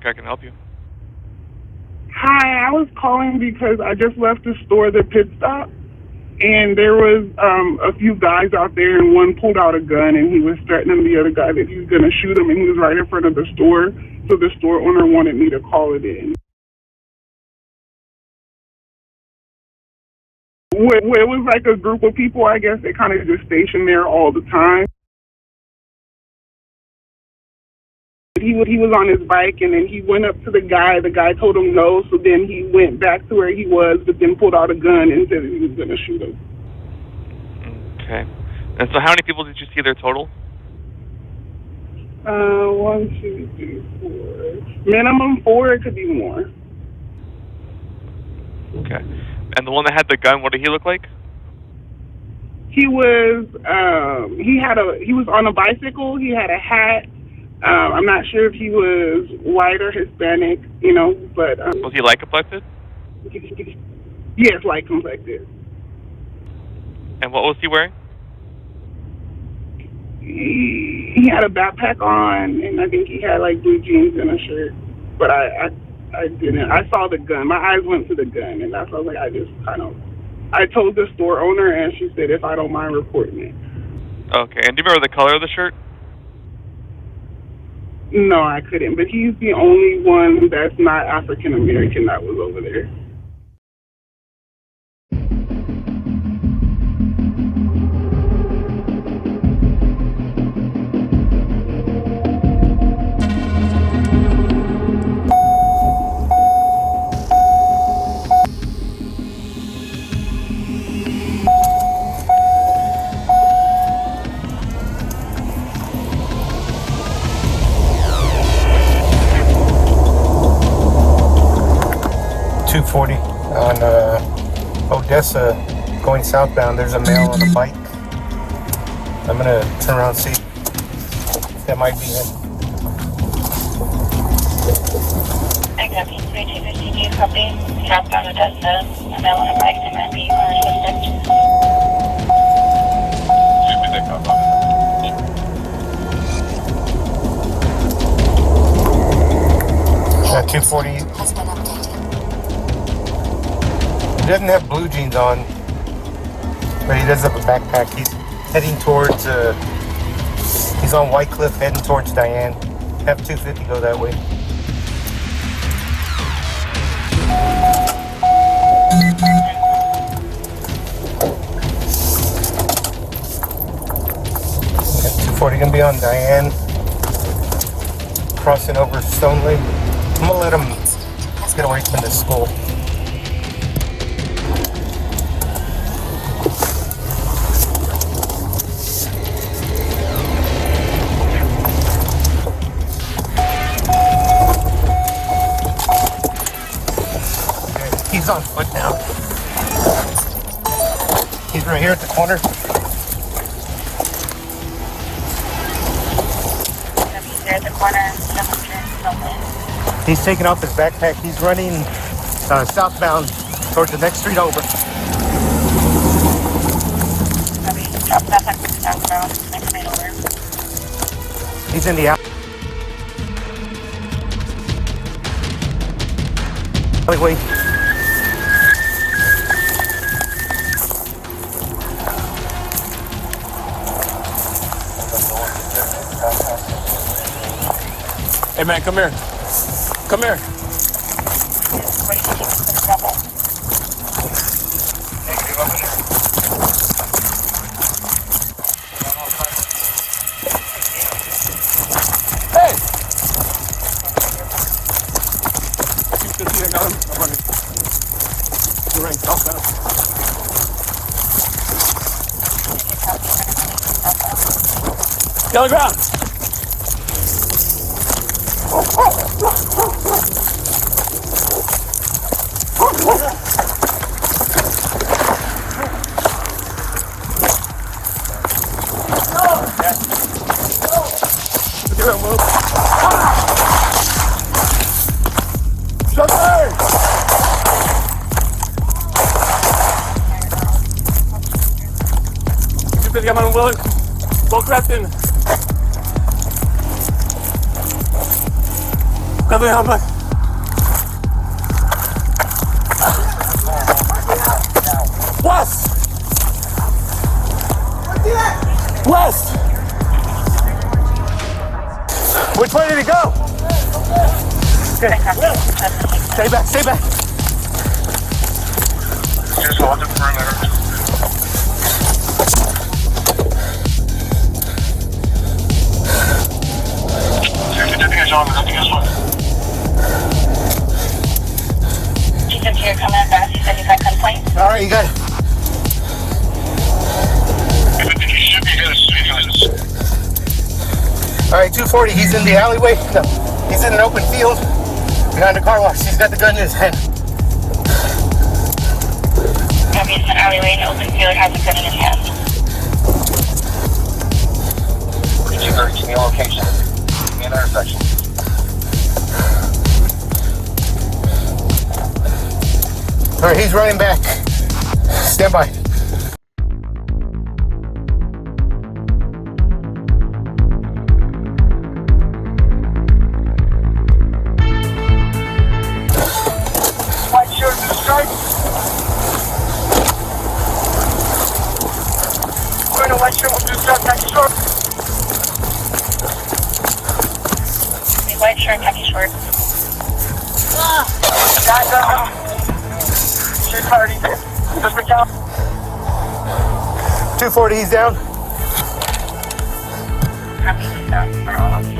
I can help you. Hi, I was calling because I just left the store, the pit stop, and there was a few guys out there, and one pulled out a gun, and he was threatening the other guy that he was going to shoot him, and he was right in front of the store, so the store owner wanted me to call it in. It was like a group of people, I guess, they kind of just stationed there all the time. He was on his bike, and then he went up to the guy told him no, so then he went back to where he was, but then pulled out a gun and said he was going to shoot him. Okay. And so how many people did you see there total? 1, 2, 3, 4. Minimum 4, it could be more. Okay. And the one that had the gun, what did he look like? He was he was on a bicycle, he had a hat. I'm not sure if he was white or Hispanic, but... was he light complected? Yes, light complected. And what was he wearing? He had a backpack on, and I think he had, blue jeans and a shirt. But I didn't. I saw the gun. My eyes went to the gun, and that's why I I told the store owner, and she said if I don't mind reporting it. Okay. And do you remember the color of the shirt? No, I couldn't, but he's the only one that's not African American that was over there. On Odessa, going southbound, there's a male on a bike. I'm gonna turn around and see if that might be him. Exactly, 3252, copy. Southbound Odessa, a male on a bike, that might be our suspect. Got 240. He doesn't have blue jeans on, but he does have a backpack. He's heading towards, he's on White Cliff heading towards Diane. Have 250 go that way. Got 240 gonna be on Diane, crossing over Stone Lake. I'm gonna let him get away from the school. He's on foot now. He's right here at the corner. He's there at the corner. He's taking off his backpack. He's running southbound towards the next street over. Southbound, next street over. He's in the alleyway. Hey man, come here. Come here. Hey! I got him. I'm running. You're running southbound. Get on the ground. I'm unwilling. Well, Creston. 가도 한 번. West. West. Which way did he go? Okay. Stay back. Stay back. Just hold the perimeter. Nothing is on. Nothing is on. Chief Interior Commander, he said he's had complaints. All right, you got it. He should be here soon. All right, 240. He's in the alleyway. No, he's in an open field behind the car wash. He's got the gun in his hand. He's in the alleyway in the open field, has a gun in his hand. Reaching your location. The intersection. All right, he's running back. Stand by. White shirt and stripe. Wearing a white shirt with the stripe next door. The white shirt, khaki short. Guys, shirt party. Just reach out. 240. He's down. Copy, he's down.